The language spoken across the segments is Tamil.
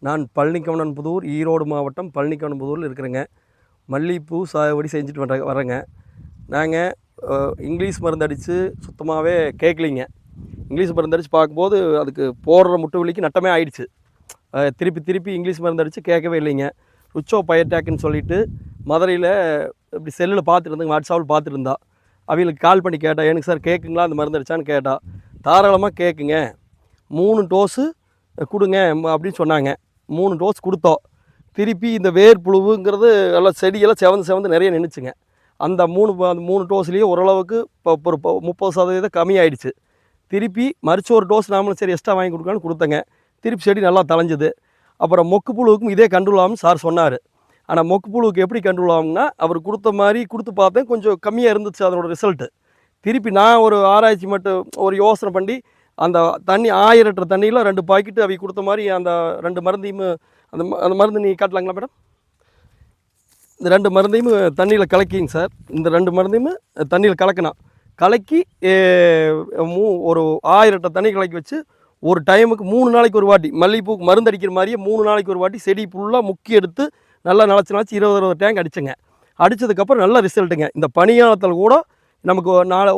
நான் பழனிக்கவனன்புதூர், ஈரோடு மாவட்டம் பழனிக்கவனன்புதூரில் இருக்கிறேங்க. மல்லிகைப்பூ சாகுபடி செஞ்சுட்டு வரேங்க. நாங்கள் இங்கிலீஷ் மருந்து அடித்து சுத்தமாகவே கேட்கலிங்க. இங்கிலீஷ் மருந்து அடித்து பார்க்கும்போது அதுக்கு போடுற முட்டு வலிக்கு நட்டமே ஆயிடுச்சு. திருப்பி இங்கிலீஷ் மருந்து அடித்து கேட்கவே இல்லைங்க. ருச்சோ பயட்டாக்குன்னு சொல்லிவிட்டு மதுரையில் இப்படி செல்லில் பார்த்துட்டு இருந்தேங்க, வாட்ஸ்அப்பில் பார்த்துட்டு இருந்தா. அவங்களுக்கு கால் பண்ணி கேட்டால், எனக்கு சார் கேட்குங்களா அந்த மருந்து அடித்தான்னு கேட்டால், தாராளமாக கேட்குங்க, 3 டோஸு கொடுங்க அப்படின்னு சொன்னாங்க. 3 டோஸ் கொடுத்தோம். திருப்பி இந்த வேர்ப்புழுவுங்கிறது எல்லாம் செடியெல்லாம் செவந்து நிறைய நின்றுச்சுங்க. அந்த 3 டோஸ்லேயே ஓரளவுக்கு இப்போ ஒரு 30% கம்மியாயிடுச்சு. திருப்பி மறுச்சு ஒரு டோஸ் நாமளும் சரி எக்ஸ்ட்ரா வாங்கி கொடுக்கலான்னு கொடுத்தங்க. திருப்பி செடி நல்லா தளைஞ்சுது. அப்புறம் மொக்கு புழுவுக்கும் இதே கண்ட்ரோல் ஆகும்னு சார் சொன்னார். ஆனால் மொக்கு புழுவுக்கு எப்படி கண்ட்ரோல் ஆகும்னா, அவர் கொடுத்த மாதிரி கொடுத்து பார்த்தேன், கொஞ்சம் கம்மியாக இருந்துச்சு அதனோட ரிசல்ட்டு. திருப்பி நான் ஒரு ஆராய்ச்சி மட்டும் ஒரு யோசனை பண்ணி அந்த தண்ணி 1000 லிட்டர் தண்ணியில் 2 பாக்கெட்டு அவங்க கொடுத்த மாதிரி அந்த 2 மருந்தையும் அந்த மருந்து நீ காட்டலாங்களா மேடம்? இந்த 2 மருந்தையும் தண்ணியில் கலக்கிங்க சார். இந்த 2 மருந்தையும் தண்ணியில் கலக்கி ஒரு 1000 லிட்டர் தண்ணி கலக்கி வச்சு ஒரு டைமுக்கு 3 நாளைக்கு ஒரு வாட்டி, மல்லிகைப்பூக்கு மருந்து அடிக்கிற மாதிரியே 3 நாளைக்கு ஒரு வாட்டி செடி ஃபுல்லாக முக்கி எடுத்து நல்லா நினச்சி 20 டேங்க் அடிச்சுங்க. அடித்ததுக்கப்புறம் நல்ல ரிசல்ட்டுங்க. இந்த பனியாளத்தில் கூட நமக்கு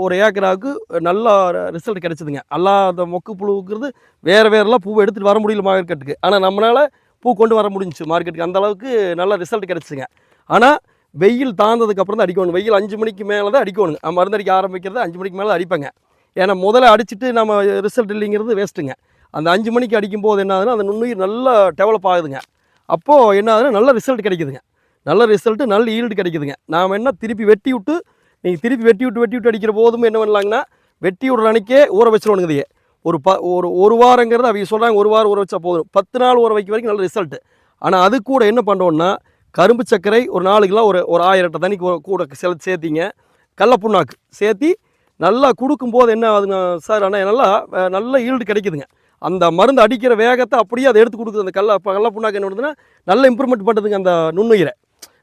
ஒரு ஏக்கராவுக்கு நல்லா ரிசல்ட் கிடச்சிதுங்க. அந்த மொக்கு புழுவுங்கிறது வேறுலாம் பூவை எடுத்துகிட்டு வர முடியல மார்க்கெட்டுக்கு. ஆனால் நம்மளால் பூ கொண்டு வர முடிஞ்சிச்சு மார்க்கெட்டுக்கு. அந்தளவுக்கு நல்ல ரிசல்ட் கிடச்சிங்க. ஆனால் வெயில் தாழ்ந்ததுக்கப்புறம் தான் அடிக்கணும். வெயில் 5 மணிக்கு மேலே தான் அடிக்கணுங்க. மருந்து அடிக்க ஆரம்பிக்கிறது 5 மணிக்கு மேலே தான் அடிப்பேங்க. ஏன்னா முதல்ல அடிச்சுட்டு நம்ம ரிசல்ட் இல்லைங்கிறது வேஸ்ட்டுங்க. அந்த 5 மணிக்கு அடிக்கும்போது என்ன ஆகுதுன்னா, அந்த நுண்ணுயிர் நல்லா டெவலப் ஆகுதுங்க. அப்போது என்ன ஆகுதுன்னா, நல்ல ரிசல்ட் கிடைக்குதுங்க. நல்ல ரிசல்ட்டு, நல்ல ஈல்டு கிடைக்குதுங்க. நாம் என்ன திருப்பி வெட்டி விட்டு அடிக்கிற போதும் என்ன பண்ணலாங்கன்னா, வெட்டி விடுற அன்றைக்கே ஊற வச்சிடணுங்க. இதையே ஒரு வாரங்கிறது அவங்க சொல்கிறாங்க, 1 வாரம் ஊற வச்சா போதும். 10 நாள் ஊற வைக்க வரைக்கும் நல்ல ரிசல்ட்டு. ஆனால் அது கூட என்ன பண்ணுறோன்னா, கரும்பு சர்க்கரை ஒரு 4 கிலோ ஒரு 1000 லிட்டர் தண்ணி கூட சேர்த்திங்க. கடலப்புண்ணாக்கு சேர்த்தி நல்லா கொடுக்கும்போது என்ன ஆகுதுங்க சார், ஆனால் நல்ல ஈல்டு கிடைக்குதுங்க. அந்த மருந்து அடிக்கிற வேகத்தை அப்படியே அதை எடுத்து கொடுக்குது. அந்த கடலப்புண்ணாக்கு என்ன பண்ணுதுன்னா, நல்ல இம்ப்ரூவ்மெண்ட் பண்ணுறதுங்க. அந்த நுண்ணுயிரை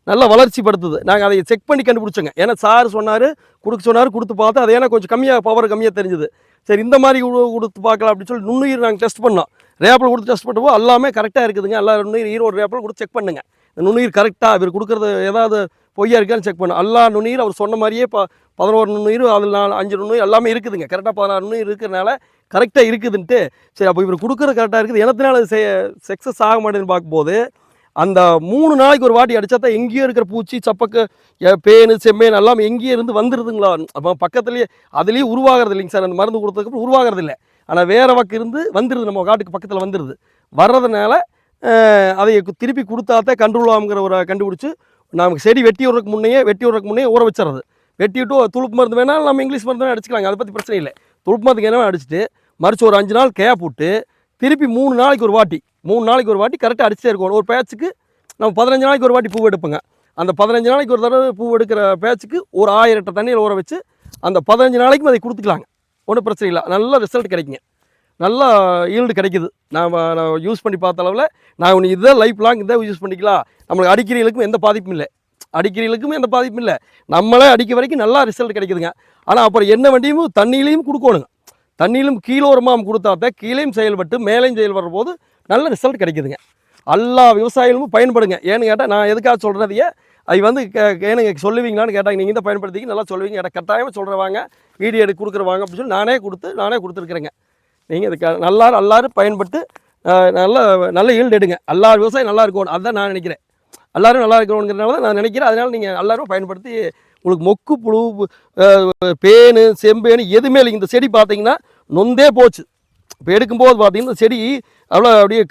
நல்லா வளர்ச்சி படுத்துது. நாங்கள் அதை செக் பண்ணி கண்டுபிடிச்சோங்க. ஏன்னா சார் சொன்னார், கொடுத்து பார்த்தா அது ஏன்னா கொஞ்சம் பவர் கம்மியாக தெரிஞ்சுது. சரி இந்த மாதிரி கொடுத்து பார்க்கலாம் அப்படின்னு சொல்லி நுண்ணுயிர் நாங்கள் டெஸ்ட் பண்ணோம். ரேப்பில் கொடுத்து டெஸ்ட் பண்ணுவோம், எல்லாமே கரெக்டாக இருக்குதுங்க. எல்லா நுண்ணுயிர் ஈரோடு ரேப்பில் கொடுத்து செக் பண்ணுங்க. இந்த நுண்ணுயிர் கரெக்டாக இவர் கொடுக்குறது ஏதாவது பொய்யா இருக்கான்னு செக் பண்ணோம். எல்லா நுண்ணுயிர் அவர் சொன்ன மாதிரியே 11 நுண்ணுயிர், அதில் 5 நுண்ணுயிர் எல்லாமே இருக்குதுங்க. கரெக்டாக 16 நுண்ணுயிர் இருக்கிறனால கரெக்டாக இருக்குதுன்ட்டு சரி அப்போ இவர் கொடுக்குறது கரெக்டாக இருக்குது, எனத்தினால சக்ஸஸ் ஆக மாட்டேன்னு பார்க்கும்போது அந்த 3 நாளைக்கு ஒரு வாட்டி அடித்தா தான் எங்கேயோ இருக்கிற பூச்சி, சப்பக்கு, பேனு, செம்மேன் எல்லாம் எங்கேயோ இருந்து வந்துடுதுங்களா. அப்போ பக்கத்துலேயே அதுலேயே உருவாகிறது இல்லைங்க சார். அந்த மருந்து கொடுத்ததுக்கப்புறம் உருவாகிறது இல்லை. ஆனால் வேறு பக்கம் இருந்து வந்துடுது, நம்ம காட்டுக்கு பக்கத்தில் வந்துடுது. வர்றதுனால அதை திருப்பி கொடுத்தாத்தான் கண்ட்ரோல் ஆகுங்கிற ஒரு கண்டுபிடிச்சி நமக்கு செடி வெட்டி விட்றதுக்கு முன்னே ஊற வச்சுறது. வெட்டி விட்டு துளுப்பு மருந்து வேணாலும் நம்ம இங்கிலீஷ் மருந்து வேணால் அடிச்சுக்கலாங்க, அதை பற்றி பிரச்சனை இல்லை. துளுப்பு மருந்துக்கு என்ன அடிச்சுட்டு மறுச்சு ஒரு 5 நாள் கேப் விட்டு திருப்பி 3 நாளைக்கு ஒரு வாட்டி கரெக்டாக அடிச்சுட்டே இருக்கணும். ஒரு பேட்சுக்கு நம்ம 15 நாளைக்கு ஒரு வாட்டி பூ எடுப்போங்க. அந்த 15 நாளைக்கு ஒரு தடவை பூ எடுக்கிற பேட்சுக்கு ஒரு 1000 லிட்டர் தண்ணியில் ஊற வச்சு அந்த 15 நாளைக்கும் அதை கொடுத்துக்கலாங்க. ஒன்றும் பிரச்சனை இல்லை. நல்ல ரிசல்ட் கிடைக்குங்க. நல்லா ஈல்டு கிடைக்குது. நான் யூஸ் பண்ணி பார்த்த அளவில் நான் இதை லைஃப் லாங் இதை யூஸ் பண்ணிக்கலாம். நம்மளுக்கு அடிக்கிறீங்களுக்கும் எந்த பாதிப்பும் இல்லை. நம்மளே அடிக்க வரைக்கும் நல்லா ரிசல்ட் கிடைக்குதுங்க. ஆனால் அப்புறம் என்ன வண்டியும் தண்ணியிலையும் கொடுக்கணுங்க. தண்ணியிலும் கீழோரமாக கொடுத்தாத்தான் கீழேயும் செயல்பட்டு மேலேயும் செயல்படுற போது நல்ல ரிசல்ட் கிடைக்குதுங்க. எல்லா விவசாயிகளும் பயன்படுங்க. ஏன்னு கேட்டால் நான் எதுக்காக சொல்கிறதையே அது ஏனுங்க சொல்லுவீங்களான்னு கேட்டாங்க. நீங்கள் தான் பயன்படுத்திங்க நல்லா சொல்லுவீங்க. கட்டாயமாக சொல்கிறவாங்க, வீடியோ எடுத்து கொடுக்குறவாங்க அப்படின்னு சொல்லி நானே கொடுத்துருக்குறேங்க. நீங்கள் இதுக்கு எல்லாரும் பயன்பட்டு நல்ல ஈல்டு எடுங்க. எல்லா விவசாயம் நல்லா இருக்கணும், அதுதான் நான் நினைக்கிறேன். எல்லோரும் நல்லா இருக்கணுங்கிறனால தான் நான் நினைக்கிறேன். அதனால் நீங்கள் எல்லோரும் பயன்படுத்தி உங்களுக்கு மொக்கு புழு, பேனு, செம்பேனு எதுவுமே இல்லை. இந்த செடி பார்த்தீங்கன்னா நொந்தே போச்சு. இப்போ எடுக்கும்போது பார்த்தீங்கன்னா இந்த செடி அவ்வளோ அப்படியே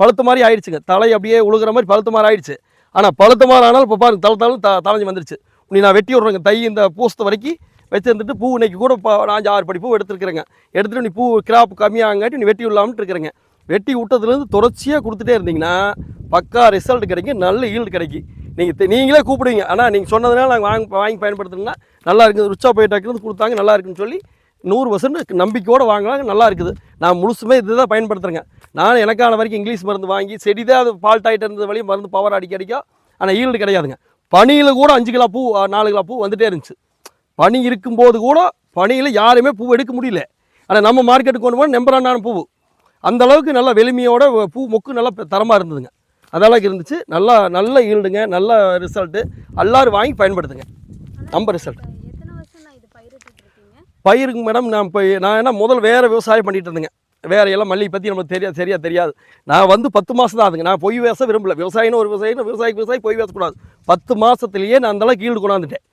பழுத்த மாதிரி ஆயிடுச்சுங்க. தலை அப்படியே உழுகிற மாதிரி பழுத்த மாதிரி ஆயிடுச்சு. ஆனால் பழுத்த மாதிரி ஆனாலும் இப்போ பாருங்க தலைஞ்சு வந்துருச்சு. நான் வெட்டி விட்றேங்க. இந்த பூசத்தை வரைக்கும் வச்சுருந்துட்டு பூ இன்றைக்கி கூட 5-6 படி பூ எடுத்துருக்குறேங்க. எடுத்துகிட்டு பூ கிராப் கம்மியாகாட்டி நீ வெட்டி விடலாம்னு இருக்கிறேங்க. வெட்டி விட்டதுலேருந்து தொடர்ச்சியாக கொடுத்துட்டே இருந்தீங்கன்னா பக்கா ரிசல்ட் கிடைக்கும், நல்ல ஈல்டு கிடைக்கும். நீங்களே கூப்பிடுவீங்க. ஆனால் நீங்கள் சொன்னதுனால நாங்கள் வாங்கி பயன்படுத்துனா நல்லா இருக்குது. ருச்சா போயிட்டாக்குறது கொடுத்தாங்க, நல்லா இருக்குன்னு சொல்லி 100% நம்பிக்கையோடு வாங்கலாம். நல்லா இருக்குது. நான் முழுசுமே இது தான் பயன்படுத்துகிறேங்க. நான் எனக்கான வரைக்கும் இங்கிலீஷ் மருந்து வாங்கி செடி தான் அது ஃபால்ட் ஆகிட்டு இருந்தது வழியும் மருந்து பவர் அடிக்கும். ஆனால் ஈல்டு கிடையாதுங்க. பனியில் கூட 5 கிலோ பூ 4 கிலோ பூ வந்துகிட்டே இருந்துச்சு. பனி இருக்கும்போது கூட பனியில் யாருமே பூ எடுக்க முடியல. ஆனால் நம்ம மார்க்கெட்டுக்கு கொண்டு போனால் நம்பரான பூ அந்த அளவுக்கு நல்ல வெளிமையோட பூ மொக்கு நல்லா தரமாக இருந்ததுங்க. அந்த அளவுக்கு இருந்துச்சு. நல்ல ஈல்டுங்க, நல்ல ரிசல்ட்டு. எல்லாரும் வாங்கி பயன்படுத்துங்க. நம்ம ரிசல்ட் பயிருக்கு மேடம் நான் என்ன முதல்ல வேறு விவசாயம் பண்ணிட்டு இருந்தேங்க. வேற எல்லாம் மல்லி பற்றி நமக்கு சரியாக தெரியாது. நான் வந்து 10 மாதம் தான் ஆகுதுங்க. நான் பொய் பேச விரும்பல. விவசாயின்னு ஒரு விவசாயி பொய் பேசக்கூடாது. 10 மாதத்துலேயே நான் அந்தளவுக்கு ஈல்டு கொண்டாந்துட்டேன்.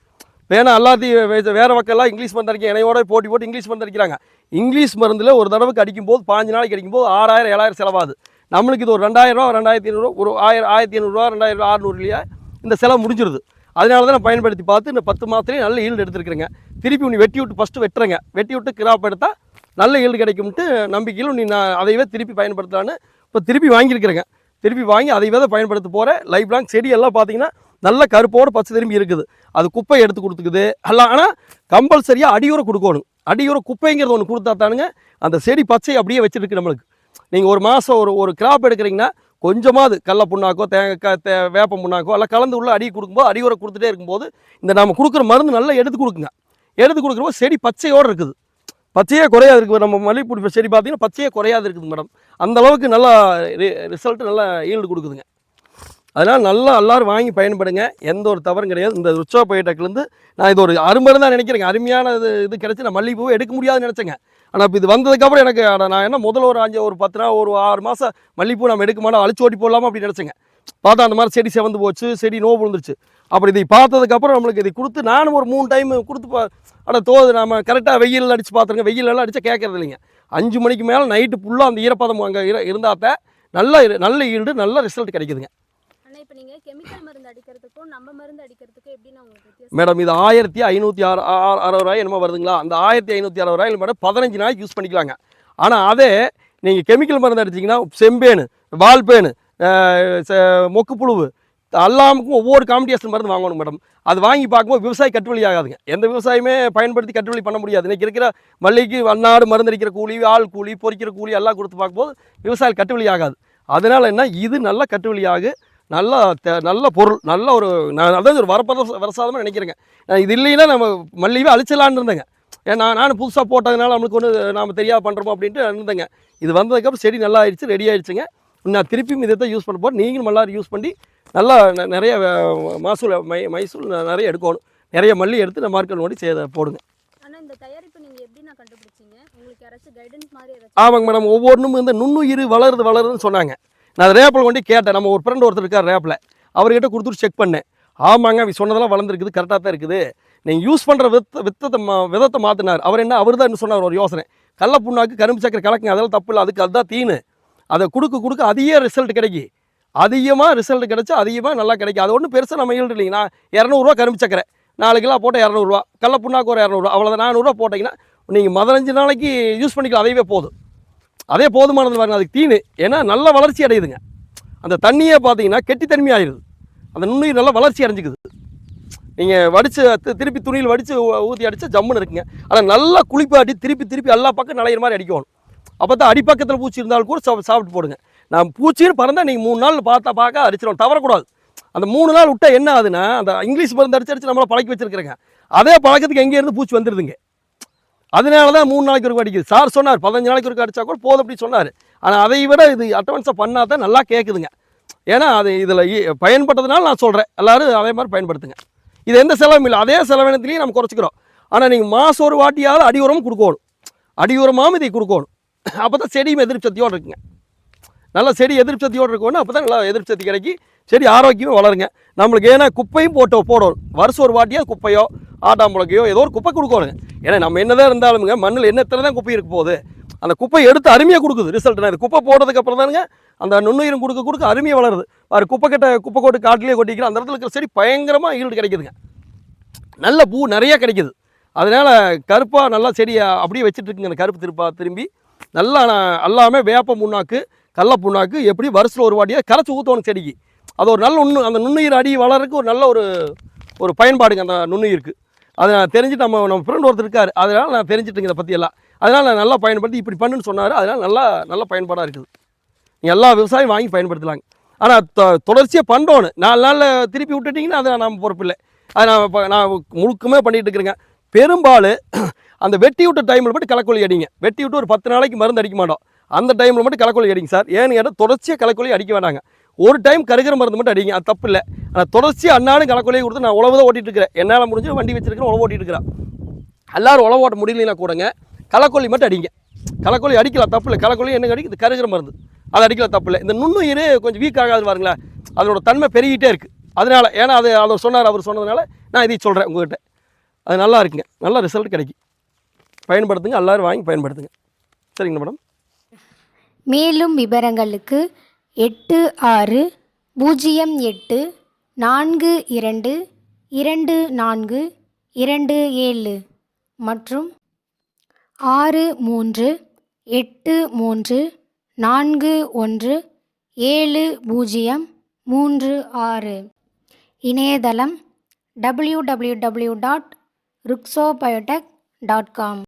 வேணா எல்லாத்தையும் வேறு மக்கள்லாம் இங்கிலீஷ் மருந்து அடிக்க என்னையோட போட்டு இங்கிலீஷ் மருந்து அடிக்கிறாங்க. இங்கிலீஷ் மருந்தில் ஒரு தடவைக்கு அடிக்கும்போது 15 நாளைக்கு அடிக்கும்போது 6000 7000 செலவாகுது. நம்மளுக்கு இது ஒரு 2000 ரூபா 2500 ஒரு 1500 ரூபா 2600 இல்லையா இந்த செலவு முடிஞ்சிருது. அதனால தான் நான் பயன்படுத்தி பார்த்து இந்த 10 மாதத்துலேயும் நல்ல ஈல்டு எடுத்துருக்குறேங்க. திருப்பி உன்னை வெட்டி விட்டு ஃபஸ்ட்டு வெட்டுறேங்க. வெட்டி விட்டு கிராப் எடுத்தால் நல்ல ஈல்டு கிடைக்கும்ட்டு நம்பிக்கையில் நான் அதைவே திருப்பி பயன்படுத்தலான்னு இப்போ திருப்பி வாங்கியிருக்கிறேங்க. திருப்பி வாங்கி அதைவே தான் பயன்படுத்த போகிறேன். லைஃப் லாங் செடி எல்லாம் பார்த்தீங்கன்னா நல்ல கருப்போடு பச்சை திரும்பி இருக்குது. அது குப்பை எடுத்து கொடுத்துக்குது எல்லாம். ஆனால் கம்பல்சரியாக அடியுரை கொடுக்கணும். அடியுரை குப்பைங்கிறது ஒன்று கொடுத்தா தானுங்க அந்த செடி பச்சை அப்படியே வச்சுருக்கு நம்மளுக்கு. நீங்கள் ஒரு மாதம் ஒரு கிராப் எடுக்கிறீங்கன்னா கொஞ்சமாவது கடல புண்ணாக்கோ தேங்காய் வேப்ப புண்ணாக்கோ எல்லாம் கலந்து உள்ள அடி கொடுக்கும்போது அடியுரை கொடுத்துட்டே இருக்கும்போது இந்த நம்ம கொடுக்குற மருந்து நல்லா எடுத்து கொடுக்குங்க. எடுத்து கொடுக்குறப்போ செடி பச்சையோடு இருக்குது. பச்சையே குறையாது இருக்குது. நம்ம மல்லிகைப்பூ செடி பார்த்தீங்கன்னா பச்சையே குறையாது இருக்குது மேடம். அந்தளவுக்கு நல்லா ரிசல்ட்டு நல்லா ஈல்டு கொடுக்குதுங்க. அதனால் நல்லா எல்லோரும் வாங்கி பயன்படுங்க. எந்த ஒரு தவறும் கிடையாது. இந்த ருச்சா பயோடெக்லேருந்து நான் இது ஒரு அருமருந்து தான் நினைக்கிறேங்க. அருமையான இது கிடச்சி நான் மல்லிகைப்பூவை எடுக்க முடியாதுன்னு நினச்சேங்க. ஆனால் இப்போ இது வந்ததுக்கப்புறம் எனக்கு நான் என்ன முதல்ல ஒரு 10 நாள் ஒரு 6 மாதம் மல்லிகைப்பூ நம்ம எடுக்க மாட்டோம் அழிச்சு ஓட்டி போடலாமா அப்படின்னு நினச்சேங்க. பார்த்தா அந்த மாதிரி செடி செவந்து போச்சு, செடி நோவு விழுந்துருச்சு. அப்புறம் இதை பார்த்ததுக்கப்புறம் நம்மளுக்கு இதை கொடுத்து நானும் ஒரு 3 டைம் கொடுத்து தோது நம்ம கரெக்டாக வெயில் அடித்து பார்த்துருங்க. வெயிலெல்லாம் அடித்தா கேட்கறது இல்லைங்க. 5 மணிக்கு மேலே நைட்டு ஃபுல்லாக அந்த ஈரப்பதம் அங்கே இருந்தால் நல்ல ஈல்டு நல்ல ரிசல்ட் கிடைக்குதுங்க. இப்போ நீங்க கெமிக்கல் மருந்து அடிக்கிறதுக்கும் நம்ம மருந்து அடிக்கிறதுக்கும் எப்படின்னா உங்களுக்கு வித்தியாசம்? மேடம் இது 1560 ரூபாய் என்னமோ வருதுங்களா? அந்த 1560 ரூபாயில் மேடம் 15 நாளைக்கு யூஸ் பண்ணிக்கலாங்க. ஆனால் அதே நீங்கள் கெமிக்கல் மருந்து அடிச்சிங்கன்னா செம்பேனு, வால்பேனு, மொக்கு புழுவு எல்லாமுக்கும் ஒவ்வொரு காம்படிஷன் மருந்து வாங்கணும் மேடம். அது வாங்கி பார்க்கும்போது விவசாயி கட்டுவழி ஆகாதுங்க. எந்த விவசாயமே பயன்படுத்தி கட்டுவழி பண்ண முடியாது. இன்றைக்கி இருக்கிற மல்லிகைக்கு அன்னாடு மருந்து அடிக்கிற கூலி, ஆள் கூலி, பொறிக்கிற கூலி எல்லாம் கொடுத்து பார்க்கும்போது விவசாயி கட்டுவழி ஆகாது. அதனால் என்ன இது நல்ல கட்டுவழியாகு. நல்ல பொருள், நல்ல ஒரு நான் அதாவது ஒரு வரசாதமாக நினைக்கிறேங்க. இது இல்லைன்னா நம்ம மல்லிகை அழிச்சலான்னு இருந்தேங்க. ஏன்னா நானும் புதுசாக போட்டதுனால நம்மளுக்கு ஒன்று நாம் தெரியாது பண்ணுறோமோ அப்படின்ட்டு இருந்தேங்க. இது வந்ததுக்கப்புறம் செடி நல்லா ஆயிடுச்சு, ரெடி ஆகிடுச்சுங்க. நான் திருப்பியும் இதை தான் யூஸ் பண்ண போகிறேன். நீங்களும் எல்லாரும் யூஸ் பண்ணி நல்லா நிறைய மைசூல் நிறைய எடுக்கணும். நிறைய மல்லி எடுத்து நம்ம மார்க்கெட் ஓடி போடுங்க. ஆனால் இந்த தயாரிப்பு நீங்கள் எப்படி நான் கண்டுபிடிச்சிங்க? உங்களுக்கு யாராச்சும் கைடன்ஸ் மாதிரி? ஆமாங்க மேடம். ஒவ்வொன்றும் இந்த நுண்ணுயிர் வளருதுன்னு சொன்னாங்க. நான் ரேப்பில் கொண்டு கேட்டேன். நம்ம ஒரு ஃப்ரெண்ட் ஒருத்தர் இருக்கார் ரேப்பில், அவர்கிட்ட கொடுத்துட்டு செக் பண்ணேன். ஆமாங்க அவன் சொன்னதெல்லாம் வளர்ந்துருக்குது, கரெக்டாக தான் இருக்குது. நீங்கள் யூஸ் பண்ணுற விதத்தை மாற்றினார். அவர் தான் என்ன சொன்னார் ஒரு யோசனை. கடல புண்ணாக்கு கரும்பு சக்கரை கலக்குங்க, அதெல்லாம் தப்பு இல்லை, அதுதான் தீனு. அதை கொடுக்க அதிக ரிசல்ட் கிடைக்கும். அதிகமாக ரிசல்ட் கிடச்சா அதிகமாக நல்லா கிடைக்கும். அது ஒன்றும் பெருசாக நம்ம ஈல்டு இல்லைங்க. நான் 200 கரும்பு சக்கரை 4 கிலோ போட்டால் 200 கடல புண்ணாக்கு ஒரு 200 அவ்வளோதான். 400 போட்டிங்கன்னா நீங்கள் 15 நாளைக்கு யூஸ் பண்ணிக்கலாம். அதைவே போதும். அதே போதுமானது பாருங்க. அதுக்கு தீனு ஏன்னா நல்ல வளர்ச்சி அடையுதுங்க. அந்த தண்ணியே பார்த்தீங்கன்னா கெட்டித்தன்மை ஆயிடுது. அந்த நுண்ணுயிர் நல்லா வளர்ச்சி அடைஞ்சிக்குது. நீங்கள் வடித்து திருப்பி துணியில் வடித்து ஊற்றி அடித்தா ஜம்முன்னு இருக்குங்க. ஆனால் நல்லா குளிப்பாட்டி திருப்பி எல்லா பக்கம் நலையிற மாதிரி அடிக்கணும். அப்போ தான் அடிப்பக்கத்தில் பூச்சி இருந்தாலும் கூட சாப்பிட்டு போடுங்க. நான் பூச்சின்னு பறந்தால் நீங்கள் 3 நாள் பார்க்க அடிச்சிடும், தவறக்கூடாது. அந்த 3 நாள் விட்டால் என்ன ஆகுதுன்னா அந்த இங்கிலீஷ் மருந்து அடிச்சு நம்மளை பழக்கி வச்சிருக்கிறேங்க. அதே பழக்கத்துக்கு எங்கேருந்து பூச்சி வந்துடுதுங்க. அதனால தான் 3 நாளைக்கு ஒருக்க அடிக்குது. சார் சொன்னார் 15 நாளைக்கு ஒருக்க அடித்தா கூட போதும் அப்படி சொன்னார். ஆனால் அதை விட இது அட்வான்ஸாக பண்ணால் தான் நல்லா கேட்குதுங்க. ஏன்னா அது இதில் பயன்பட்டதுனால நான் சொல்கிறேன், எல்லோரும் அதே மாதிரி பயன்படுத்துங்க. இது எந்த செலவும் இல்லை. அதே செலவினத்துலேயும் நம்ம குறைச்சிக்கிறோம். ஆனால் நீங்கள் மாதம் ஒரு வாட்டியாவது அடி உரமும் கொடுக்கணும். அடி உரமாகவும் இதை கொடுக்கணும். அப்போ தான் செடியும் எதிர்ப்பு சக்தியோடு இருக்குங்க. நல்லா செடி எதிர்ப்பு சக்தியோடு இருக்கணும். அப்போ தான் நல்லா எதிர்ப்பு சக்தி கிடைக்கி செடி ஆரோக்கியமாக வளருங்க. நம்மளுக்கு ஏன்னா குப்பையும் போடணும். வருஷம் ஒரு வாட்டியாக குப்பையோ ஆட்டாம்புழக்கையோ ஏதோ ஒரு குப்பை கொடுக்கணுங்க. ஏன்னா நம்ம என்னதான் இருந்தாலுங்க மண்ணில் எத்தனை தான் குப்பை இருக்க போகுது. அந்த குப்பை எடுத்து அருமையாக கொடுக்குது ரிசல்ட். இது குப்பை போடுறதுக்கப்புறம் தானுங்க அந்த நுண்ணுயிரும் கொடுக்க அருமையாக வளருது. குப்பை கோட்டு காட்டிலே கொட்டிக்கிற அந்த இடத்துல இருக்கிற செடி பயங்கரமாக ஈல்டு கிடைக்குதுங்க. நல்ல பூ நிறையா கிடைக்குது. அதனால் கருப்பாக நல்லா செடியை அப்படியே வச்சுட்டு இருக்குங்க. அந்த கருப்பு திரும்பி நல்லா எல்லாமே வேப்ப புண்ணாக்கு கடல புண்ணாக்கு எப்படி வருஷத்தில் ஒரு வாட்டியாக கரைச்சி ஊற்றணும் செடிக்கு. அது ஒரு நல்ல அந்த நுண்ணுயிர் அடி வளர்றதுக்கு ஒரு நல்ல ஒரு பயன்பாடுங்க அந்த நுண்ணுயிருக்கு. அதை நான் தெரிஞ்சுட்டு நம்ம ஃப்ரெண்ட் ஒருத்தர் இருக்கார். அதனால் நான் தெரிஞ்சுட்டுங்க இதை பற்றியெல்லாம். அதனால் நான் நல்லா பயன்படுத்தி இப்படி பண்ணுன்னு சொன்னார். அதனால் நல்ல பயன்பாடாக இருக்குது. நீங்கள் எல்லா விவசாயம் வாங்கி பயன்படுத்தலாங்க. ஆனால் தொடர்ச்சியாக பண்ணோன்னு 4 நாளில் திருப்பி விட்டுட்டிங்கன்னா அதை நம்ம பொறுப்பு இல்லை. அதை நான் முழுக்கமே பண்ணிகிட்டு இருக்கிறேங்க. பெரும்பாலும் அந்த வெட்டி விட்ட டைமில் போய்ட்டு களைக்கொல்லி அடிங்க. வெட்டி விட்டு ஒரு 10 நாளைக்கு மருந்து அடிக்க மாட்டோம். அந்த டைமில் மட்டும் களைக்கொல்லி அடிங்க சார். ஏன்னு கேட்டால் தொடர்ச்சியாக களைக்கொல்லி அடிக்க வேண்டாங்க. ஒரு டைம் கருகிற மருந்து மட்டும் அடிங்க, அது தப்பு இல்லை. ஆனால் தொடர்ச்சியாக அன்னாலும் களைக்கொல்லியை கொடுத்து நான் உழவு தான் ஓட்டிகிட்டு இருக்கிறேன். என்னால் முடிஞ்சு வண்டி வச்சிருக்கிறேன், உழவு ஓட்டிகிட்டு இருக்கிறேன். எல்லாரும் உழவு ஓட்ட முடியலனா கூடங்க களைக்கொல்லி மட்டும் அடிங்க. களைக்கொல்லி அடிக்கலாம், தப்பு இல்லை. களைக்கொல்லி என்ன அடிக்கும், இது கருகிற மருந்து, அது அடிக்கலாம், தப்பு இல்லை. இந்த நுண்ணுயிர் கொஞ்சம் வீக் ஆகாது பாருங்களேன், அதோட தன்மை பெருகிட்டே இருக்குது. அதனால் ஏன்னா அவர் சொன்னார், அவர் சொன்னதுனால நான் இதை சொல்கிறேன் உங்கள்கிட்ட. அது நல்லா இருக்குங்க, நல்ல ரிசல்ட் கிடைக்கும். பயன்படுத்துங்க, எல்லோரும் வாங்கி பயன்படுத்துங்க. சரிங்களா மேடம்? மேலும் விவரங்களுக்கு 8608422427 மற்றும் 6383417036. இணையதளம் www.ruxobiotech.com.